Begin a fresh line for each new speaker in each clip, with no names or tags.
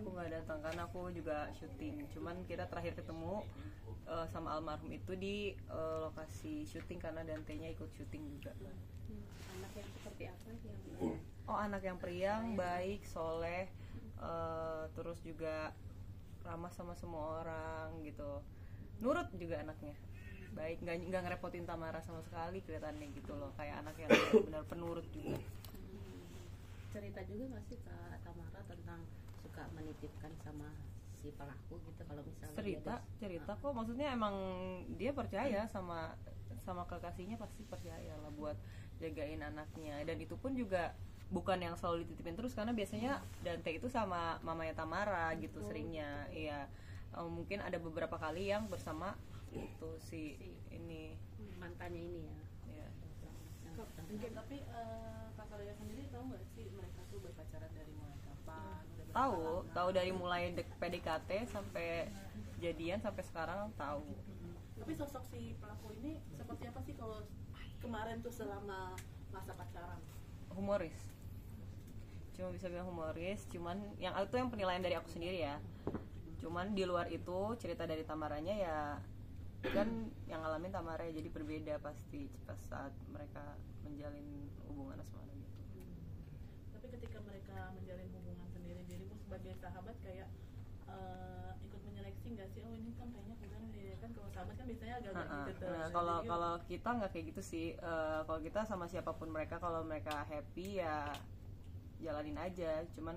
aku nggak datang karena aku juga syuting. Cuman kita terakhir ketemu sama almarhum itu di lokasi syuting karena Dante-nya ikut syuting juga.
Anak yang seperti apa yang
Oh, anak yang periang, baik, soleh, terus juga ramah sama semua orang gitu. Nurut juga anaknya, baik, nggak ngerepotin Tamara sama sekali kelihatannya gitu loh, kayak anak yang benar penurut juga.
cerita juga nggak sih Kak Tamara tentang suka menitipkan sama si pelaku gitu kalau misalnya
cerita kok, maksudnya emang dia percaya sama kekasihnya, pasti percaya lah buat jagain anaknya, dan itu pun juga bukan yang selalu dititipin terus karena biasanya Dante itu sama mamanya Tamara gitu seringnya, iya. Mungkin ada beberapa kali yang bersama itu si ini
mantannya ini ya.
ya.
Mungkin tapi Kak Salia sendiri tahu nggak sih mereka tuh berpacaran dari mulai kapan? Udah berapa lama?
Tahu dari mulai PDKT sampai jadian sampai sekarang tahu.
Tapi sosok si pelaku ini seperti apa sih kalau kemarin tuh selama masa pacaran?
Humoris, cuma bisa bilang humoris, cuman yang itu yang penilaian dari aku sendiri ya. Cuman di luar itu cerita dari Tamaranya ya kan yang ngalamin Tamara ya, jadi berbeda pasti pas saat mereka menjalin hubungan asmara gitu.
Tapi ketika mereka menjalin hubungan sendiri, dirimu sebagai sahabat kayak ikut menyeleksi nggak sih? Oh ini kan kayaknya kurang deh, kan kalau sahabat kan biasanya agak-agak gitu tuh.
Nah, kalau kita nggak kayak gitu sih. Kalau kita sama siapapun mereka, kalau mereka happy ya jalanin aja. Cuman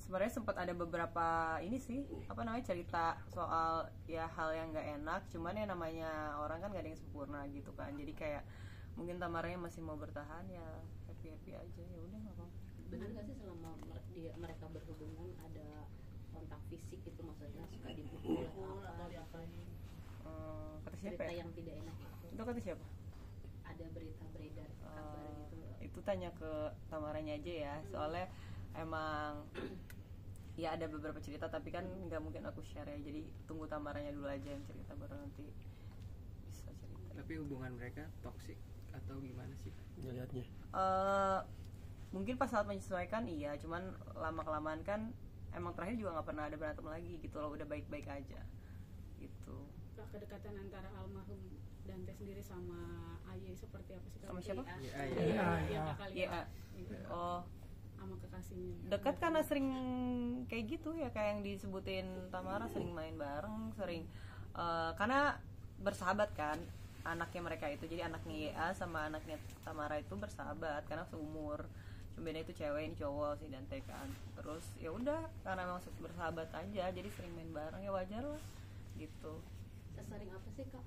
sebenarnya sempat ada beberapa ini sih, apa namanya, cerita soal ya hal yang nggak enak. Cuman ya namanya orang kan nggak ada yang sempurna gitu kan. Jadi kayak mungkin Tamaranya masih mau bertahan, ya happy aja, ya udah nggak apa-apa.
Benar nggak sih selama mereka berhubungan ada kontak fisik itu, maksudnya suka dipukul
atau
apa
diapain?
Kata siapa
cerita
ya?
yang tidak enak
Itu kata siapa?
ada berita beredar kabar gitu.
Itu tanya ke Tamaranya aja ya, soalnya emang ya ada beberapa cerita tapi kan nggak mungkin aku share ya, jadi tunggu Tamaranya dulu aja yang cerita, baru nanti bisa cerita.
Tapi hubungan mereka toksik atau gimana sih ngelihatnya?
Mungkin pas saat menyesuaikan iya, cuman lama kelamaan kan emang terakhir juga nggak pernah ada berantem lagi gitu loh, udah baik-baik aja gitu.
Kedekatan antara almarhum Dante sendiri sama Aye seperti apa sih?
Sama siapa?
Yang kakak lihat.
Oh,
sama kekasihnya.
dekat karena sering kayak gitu ya, kayak yang disebutin Tamara, sering main bareng, sering karena bersahabat kan anaknya mereka itu, jadi anaknya YA sama anaknya Tamara itu bersahabat karena seumur, cuma beda itu cewek ini cowok si Dante kan. Terus ya udah karena memang bersahabat aja, jadi sering main bareng, ya wajar lah gitu.
Sesering apa sih Kak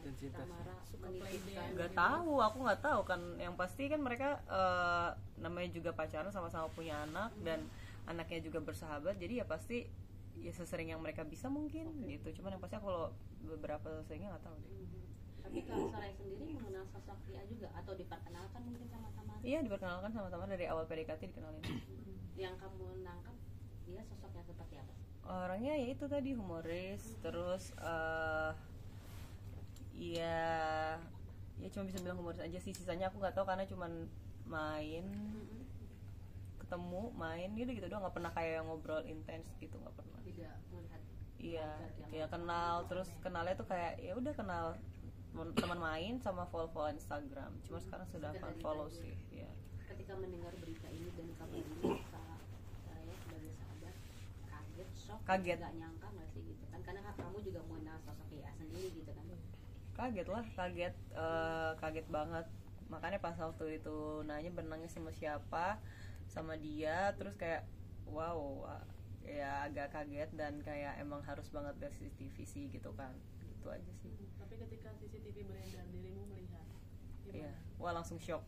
Tamara menitipkan?
Aku nggak tahu kan, yang pasti kan mereka namanya juga pacaran, sama-sama punya anak dan anaknya juga bersahabat, jadi ya pasti ya sesering yang mereka bisa mungkin gitu. Cuman yang pasti aku kalau beberapa seringnya nggak tahu deh.
Tapi Kak Sarai sendiri mengenal sosok Ria juga atau diperkenalkan mungkin sama Tamara?
Iya, diperkenalkan sama Tamara dari awal PDKT, dikenalin.
Yang kamu nangkap dia sosoknya seperti apa?
Orangnya ya itu tadi humoris, terus ya cuma bisa bilang humoris aja sih, sisanya aku nggak tahu karena cuman main, ketemu, main gitu doang, nggak pernah kayak ngobrol intens gitu, nggak pernah.
Tidak melihat.
Iya kenal, terus kenalnya tuh kayak ya udah kenal teman main sama follow Instagram, cuma sekarang sudah follow sih ya.
Ketika mendengar berita ini dan kabar ini, Kak saya sebagai sahabat kaget, nggak nyangka nggak sih gitu kan, karena kamu juga mengenal sosok Ria sendiri gitu kan. Kaget banget, makanya pas waktu itu nanya benangnya sama siapa, sama dia, terus kayak wow, ya agak kaget dan kayak emang harus banget lihat CCTV sih gitu kan, gitu aja sih.
Tapi ketika CCTV beredar, dirimu melihat gimana?
Iya, wah langsung shock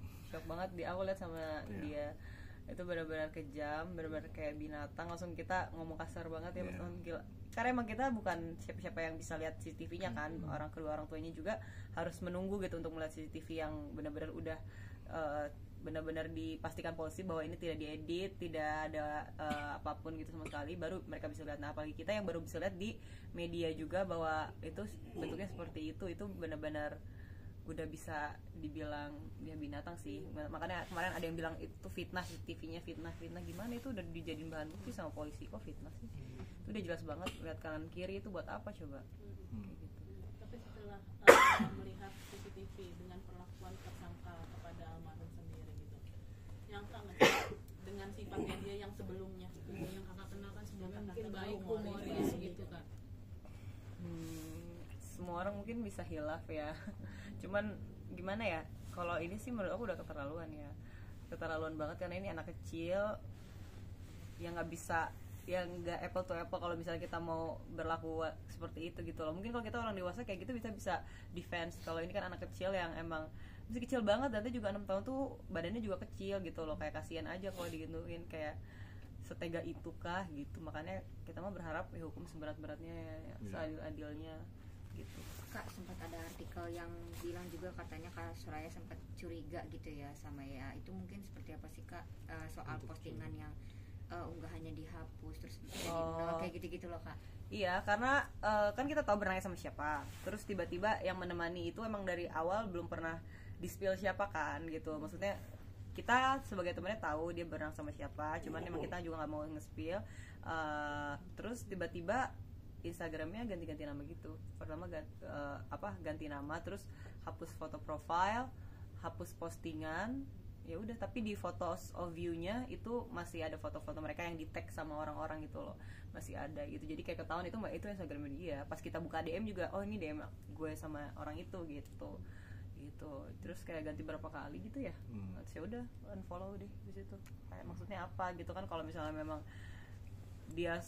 banget di awal lihat sama dia. Itu benar-benar kejam, benar-benar kayak binatang, langsung kita ngomong kasar banget ya, gila. Karena emang kita bukan siapa-siapa yang bisa lihat CCTV-nya kan, kedua orang tuanya juga harus menunggu gitu untuk melihat CCTV yang benar-benar udah benar-benar dipastikan polisi bahwa ini tidak diedit, tidak ada apapun gitu sama sekali, baru mereka bisa lihat. Nah, apalagi kita yang baru bisa lihat di media juga bahwa itu bentuknya seperti itu benar-benar
udah bisa dibilang dia binatang sih. Makanya kemarin ada yang bilang itu fitnah, CCTV-nya fitnah gimana, itu udah dijadiin bahan bukti sama polisi. Kok fitnah sih? Itu udah jelas banget, lihat kanan kiri itu buat apa coba. Kayak gitu.
Tapi setelah melihat CCTV dengan perlakuan tersangka kepada almarhum sendiri gitu, nyangka nggak sih dengan sifatnya dia yang sebelumnya,
yang kakak kenal kan sebelumnya
Kakak
mungkin
kenal
baik,
humoris,
humoris
gitu.
gitu Kak.
Semua orang mungkin bisa hilaf ya. Cuman gimana ya, kalau ini sih menurut aku udah keterlaluan banget, karena ini anak kecil yang nggak bisa, yang nggak apple to apple kalau misalnya kita mau berlaku seperti itu gitu loh. Mungkin kalau kita orang dewasa kayak gitu bisa defense, kalau ini kan anak kecil yang emang masih kecil banget, dan dia juga 6 tahun tuh badannya juga kecil gitu loh, kayak kasihan aja kalau digituin, kayak setega itukah gitu. Makanya kita mah berharap ya hukum seberat-beratnya ya, seadil-adilnya gitu.
Kak, sempat ada artikel yang bilang juga katanya Kak Soraya sempat curiga gitu ya sama ya, itu mungkin seperti apa sih Kak, soal postingan yang unggahannya dihapus terus kayak gitu-gitu loh Kak.
Iya, karena kan kita tahu berenangnya sama siapa, terus tiba-tiba yang menemani itu emang dari awal belum pernah di-spill siapa kan gitu. Maksudnya kita sebagai temannya tahu dia berenang sama siapa, cuman emang kita juga nggak mau nge-spill. Terus tiba-tiba Instagramnya ganti-ganti nama gitu. Pertama ganti nama, terus hapus foto profile, hapus postingan. Ya udah, tapi di photos of view-nya itu masih ada foto-foto mereka yang di tag sama orang-orang gitu loh, masih ada gitu. Jadi kayak ketahuan itu Instagram dia. Pas kita buka DM juga, oh ini DM gue sama orang itu gitu. Terus kayak ganti berapa kali gitu ya. Terus ya udah unfollow deh di situ. Kayak maksudnya apa gitu kan, kalau misalnya memang dia,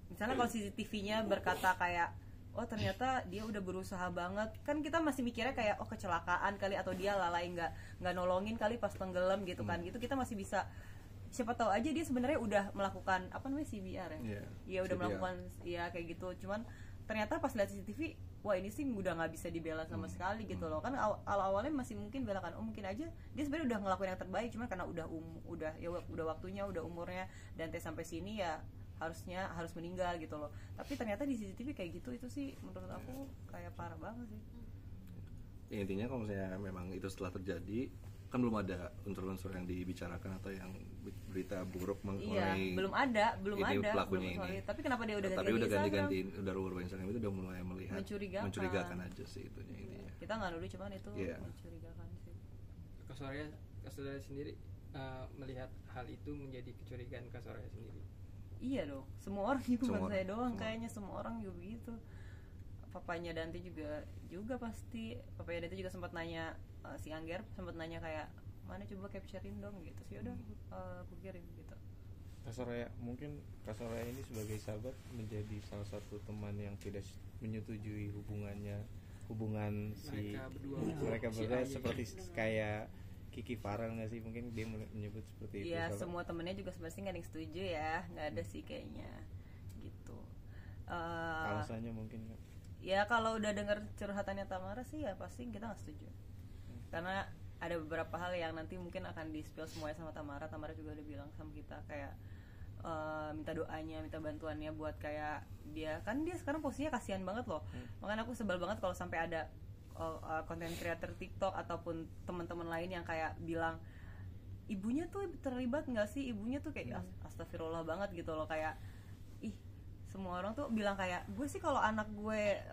misalnya kalau CCTV-nya berkata kayak, oh ternyata dia udah berusaha banget, kan kita masih mikirnya kayak oh kecelakaan kali, atau dia lalai nggak nolongin kali pas tenggelam gitu kan. Gitu kita masih bisa, siapa tahu aja dia sebenarnya udah melakukan apa namanya CBR ya. Iya udah CBR. Melakukan ya kayak gitu. Cuman ternyata pas lihat CCTV, wah ini sih udah nggak bisa dibela sama sekali gitu loh. Kan awalnya masih mungkin belakan, oh mungkin aja dia sebenarnya udah ngelakuin yang terbaik, cuman karena udah waktunya, udah umurnya, dan sampai sini ya harus meninggal gitu loh. Tapi ternyata di CCTV kayak gitu, itu sih menurut aku kayak parah banget sih.
Ya, intinya kalau misalnya memang itu setelah terjadi, kan belum ada unsur-unsur yang dibicarakan atau yang berita buruk mengenai
belum ada
pelakunya ini.
Tapi kenapa dia udah
ganti-gantiin, udah rubah Instagram, itu udah mulai melihat mencurigakan aja sih itunya intinya.
Kita nggak nuduh, cuman itu mencurigakan sih.
Kak Soraya sendiri melihat hal itu menjadi kecurigaan Kak Soraya sendiri.
Iya dong, semua orang juga, bukan saya doang, kayaknya semua orang juga begitu. Papanya Dante juga pasti. Papanya Dante juga sempat nanya, si Angger sempat nanya kayak, mana coba capturein dong gitu sih. Udah aku kirim gitu.
Kak Soraya, mungkin Kak Soraya ini sebagai sahabat menjadi salah satu teman yang tidak menyetujui hubungan mereka berdua seperti kayak Kiki Farel nggak sih, mungkin dia menyebut seperti itu.
Iya, semua temennya juga sebenarnya nggak ada yang setuju ya, nggak ada sih kayaknya gitu.
Alasannya mungkin kan?
Ya kalau udah denger curhatannya Tamara sih ya pasti kita nggak setuju. Karena ada beberapa hal yang nanti mungkin akan di-spill semuanya sama Tamara. Tamara juga udah bilang sama kita kayak minta doanya, minta bantuannya buat kayak dia sekarang posisinya kasihan banget loh. Makanya aku sebel banget kalau sampai ada konten creator TikTok ataupun teman-teman lain yang kayak bilang ibunya tuh terlibat nggak sih, ibunya tuh kayak astagfirullah banget gitu loh, kayak semua orang tuh bilang kayak gue sih kalau anak gue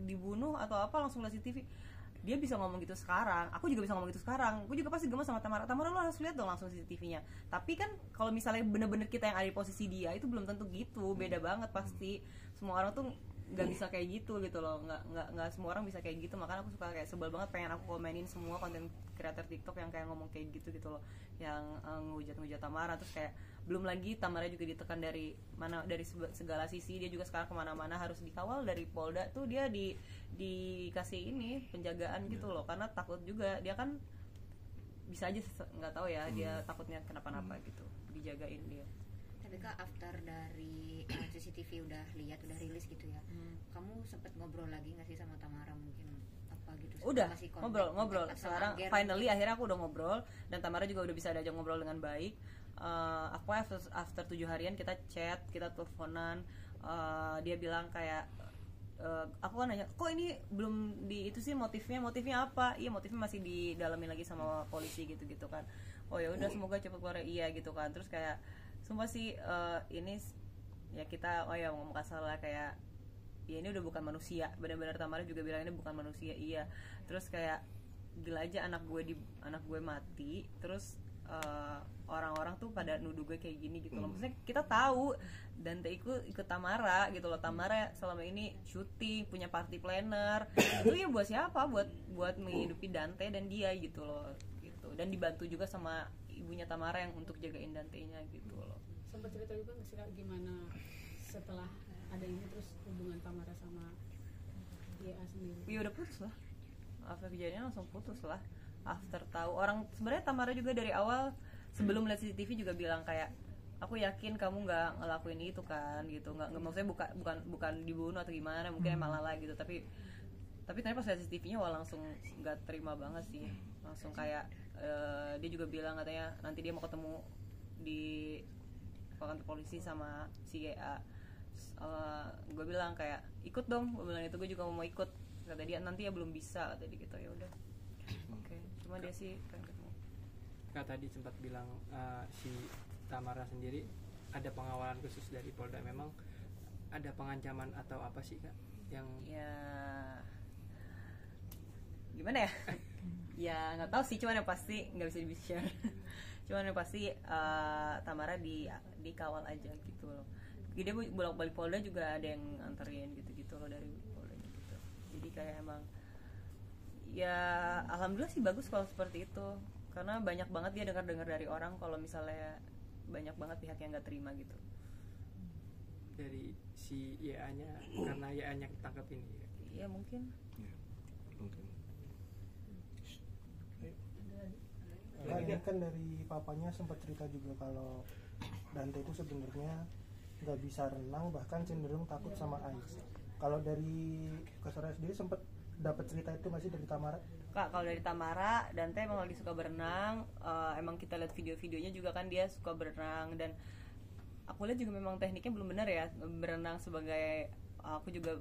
dibunuh atau apa langsung lihat CCTV. Dia bisa ngomong gitu sekarang, aku juga bisa ngomong gitu sekarang, gue juga pasti gemes sama Tamara lo harus lihat dong langsung CCTV-nya. Tapi kan kalau misalnya bener-bener kita yang ada di posisi dia, itu belum tentu gitu, beda banget pasti. Semua orang tuh nggak bisa kayak gitu loh, nggak semua orang bisa kayak gitu. Makanya aku suka kayak sebel banget, pengen aku komenin semua konten kreator TikTok yang kayak ngomong kayak gitu loh, yang ngehujat Tamara. Terus kayak belum lagi Tamara juga ditekan dari segala sisi. Dia juga sekarang kemana-mana harus dikawal dari Polda tuh, dia dikasih ini penjagaan gitu loh, karena takut juga dia kan bisa aja nggak tahu ya, dia takutnya kenapa-napa gitu, dijagain dia.
Tapi Kak, after dari CCTV udah rilis gitu ya, kamu sempet ngobrol lagi nggak sih sama Tamara mungkin apa gitu?
Udah ngobrol. Sekarang finally akhirnya aku udah ngobrol, dan Tamara juga udah bisa diajak ngobrol dengan baik. Aku after 7 harian kita chat, kita teleponan. Dia bilang kayak
aku kan nanya, kok ini belum di itu sih, motifnya apa? Iya, motifnya masih didalamin lagi sama polisi gitu kan. Oh ya udah, semoga cepet keluar. Iya gitu kan. Terus kayak sumpah sih, ini ya kita ngomong kasar lah, kayak ya ini udah bukan manusia, benar-benar. Tamara juga bilang ini bukan manusia. Iya. Terus kayak gila aja, anak gue mati, terus orang-orang tuh pada nuduh gue kayak gini gitu loh. Maksudnya kita tahu Dante ikut Tamara gitu loh. Tamara selama ini syuting, punya party planner. Itu ya buat siapa? Buat menghidupi Dante dan dia gitu loh. Gitu. Dan dibantu juga sama ibunya Tamara yang untuk jagain Dante-nya gitu loh.
Sempat cerita juga nggak sih Kak, gimana setelah ada ini, terus hubungan Tamara sama YA sendiri?
Ya udah putus lah. After kejadian langsung putus lah. After tahu orang, sebenarnya Tamara juga dari awal sebelum lihat CCTV juga bilang kayak, aku yakin kamu nggak ngelakuin itu kan gitu, nggak maksudnya bukan dibunuh atau gimana, mungkin emang lalai gitu, tapi ternyata pas lihat CCTV-nya langsung nggak terima banget sih, langsung kayak dia juga bilang katanya nanti dia mau ketemu di kantor polisi sama si GA. Gue bilang kayak ikut dong, gue bilang itu, gue juga mau ikut, kata dia nanti ya belum bisa, kata dia gitu. Ya udah, oke. Cuma dia sih kan ketemu.
Kak tadi sempat bilang si Tamara sendiri ada pengawalan khusus dari Polda. Memang ada pengancaman atau apa sih Kak yang
ya gimana ya? Ya nggak tahu sih, cuman yang pasti nggak bisa di-share. Cuman yang pasti Tamara dikawal aja gitu loh. Dia bolak-balik Polda juga ada yang anterin gitu loh dari Polda gitu. Jadi kayak emang ya alhamdulillah sih bagus kalau seperti itu, karena banyak banget dia dengar dari orang kalau misalnya banyak banget pihak yang nggak terima gitu
dari si YA-nya, karena YA-nya ketangkep ini.
Iya mungkin.
Nah, ini kan dari papanya sempat cerita juga kalau Dante itu sebenarnya nggak bisa renang, bahkan cenderung takut sama air. Kalau dari Kak Soraya sendiri sempat dapat cerita itu masih dari Tamara?
Kak, kalau dari Tamara, Dante emang lagi suka berenang. Emang kita lihat video-videonya juga kan dia suka berenang, dan aku lihat juga memang tekniknya belum benar ya berenang. Sebagai aku juga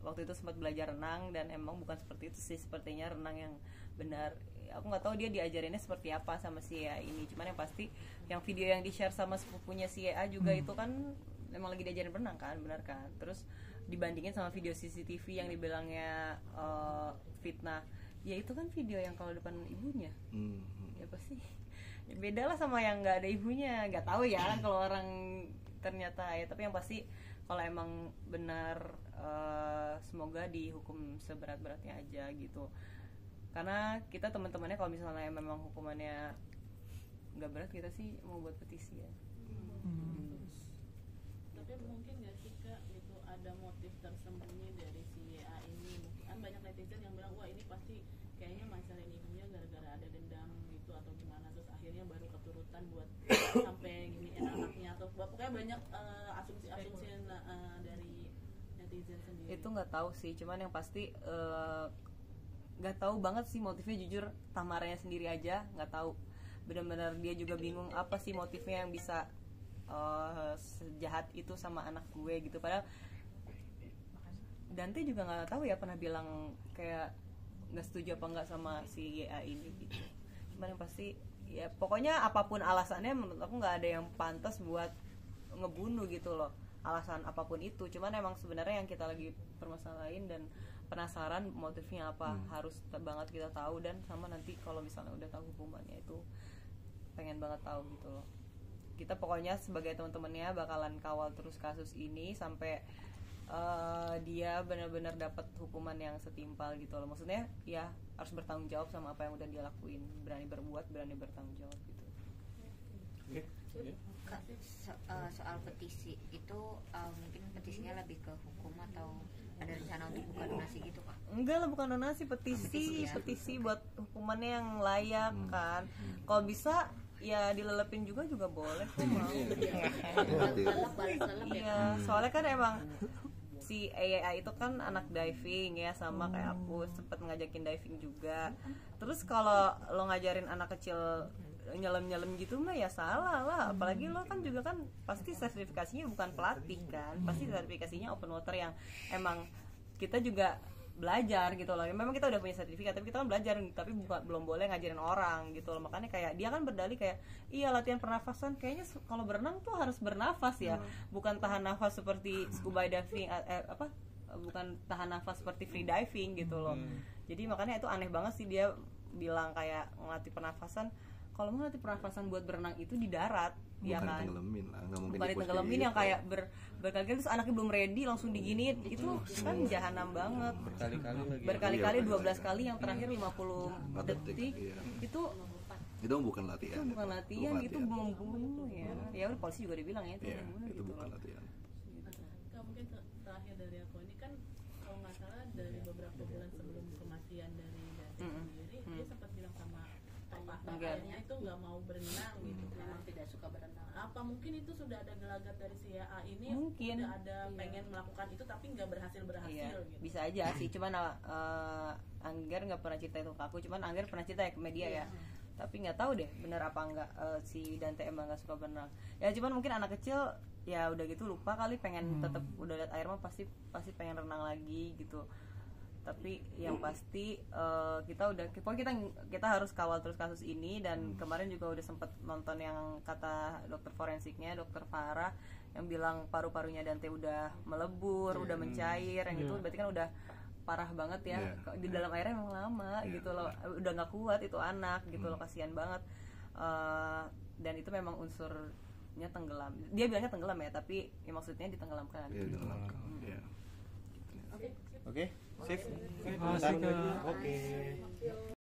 waktu itu sempat belajar renang, dan emang bukan seperti itu sih sepertinya renang yang benar. Aku nggak tahu dia diajarinnya seperti apa sama si YA ini. Cuman yang pasti yang video yang di-share sama sepupunya si YA juga itu kan emang lagi diajarin berenang kan, benar kan? Terus dibandingin sama video CCTV yang dibilangnya fitnah, ya itu kan video yang kalau depan ibunya, ya pasti ya beda lah sama yang nggak ada ibunya. Nggak tahu ya kan kalau orang ternyata ya, tapi yang pasti kalau emang benar semoga dihukum seberat-beratnya aja gitu. Karena kita teman-temannya kalau misalnya memang hukumannya nggak berat, kita sih mau buat petisi ya.
Tapi mungkin nggak sih Kak gitu ada motif tersembunyi dari si YA ini? Kan banyak netizen yang bilang wah ini pasti kayaknya masalahnya ibunya gara-gara ada dendam gitu atau gimana, terus akhirnya baru keturutan buat sampai gini anaknya, atau pokoknya banyak asumsi-asumsi dari netizen sendiri.
Itu nggak tahu sih, cuman yang pasti nggak tahu banget sih motifnya, jujur Tamaranya sendiri aja nggak tahu, benar-benar dia juga bingung apa sih motifnya yang bisa sejahat itu sama anak gue gitu. Padahal Dante juga nggak tahu ya, pernah bilang kayak nggak setuju apa nggak sama si YA ini gitu. Cuman yang pasti ya pokoknya apapun alasannya menurut aku nggak ada yang pantas buat ngebunuh gitu loh, alasan apapun itu. Cuman emang sebenarnya yang kita lagi permasalahin dan penasaran motifnya apa, harus banget kita tahu. Dan sama nanti kalau misalnya udah tahu hukumannya itu pengen banget tahu gitu loh. Kita pokoknya sebagai teman-temannya bakalan kawal terus kasus ini sampai dia benar-benar dapat hukuman yang setimpal gitu loh. Maksudnya ya harus bertanggung jawab sama apa yang udah dia lakuin, berani berbuat, berani bertanggung jawab gitu.
Kak, soal petisi itu mungkin petisinya lebih ke hukum atau ada rencana untuk buka donasi gitu Kak?
Enggak lah, bukan donasi, petisi buat hukumannya yang layak kan. Kalau bisa ya dilelepin juga boleh kok, mau. Iya, soalnya kan emang si Aya itu kan anak diving ya, sama kayak aku sempat ngajakin diving juga. Terus kalau lo ngajarin anak kecil nyelam gitu mah ya salah lah. Apalagi lo kan juga kan pasti sertifikasinya bukan pelatih kan, pasti sertifikasinya open water yang emang
kita juga belajar gitu loh. Memang kita udah punya sertifikat, tapi kita kan belajar, tapi belum boleh ngajarin orang gitu loh. Makanya kayak dia kan berdalih kayak, iya latihan pernafasan kayaknya kalau berenang tuh harus bernafas ya, bukan tahan nafas seperti scuba diving bukan tahan nafas seperti free diving gitu loh. Jadi makanya itu aneh banget sih dia bilang kayak ngelatih pernafasan. Kalau mau ngelatih pernafasan buat berenang itu di darat,
bukan
ya kan?
tenggelamin lah, nggak mungkin
Bukan ditenggelamin yang kayak berkali-kali terus anaknya belum ready langsung diginiin, itu kan jahanam banget. Berkali-kali 12 kali yang terakhir 50 detik itu
bukan latihan.
Itu bukan latihan, itu membunuh ya. Ya udah polisi juga dibilang ya itu membunuh
itu
gitu
bukan
loh.
latihan.
Kak, mungkin terakhir dari aku ini kan kalau nggak salah dari beberapa bulan sebelum kematian dari Dante sendiri, dia sempat bilang sama akhirnya itu nggak mau berenang gitu kan,
memang tidak suka berenang.
apa mungkin itu sudah ada gelagat dari si A ini,
Mungkin.
sudah ada pengen melakukan itu tapi nggak berhasil
Iya,
gitu.
bisa aja sih. Cuman Angger nggak pernah cerita itu ke aku. Cuman Angger pernah cerita ya ke media ya. Tapi nggak tahu deh bener apa enggak si Dante emang nggak suka berenang. Ya cuman mungkin anak kecil ya udah gitu lupa kali, pengen tetap udah lihat air mah pasti pengen renang lagi gitu. Tapi yang pasti kita harus kawal terus kasus ini. Dan kemarin juga udah sempet nonton yang kata dokter forensiknya, dokter Farah, yang bilang paru-parunya Dante udah melebur, udah mencair, yang itu berarti kan udah parah banget ya. Di dalam airnya memang lama gitu loh, udah nggak kuat itu anak gitu loh, kasihan banget. Dan itu memang unsurnya tenggelam, dia bilangnya tenggelam ya, tapi ya maksudnya ditenggelamkan.
Oke, sip.
Oke.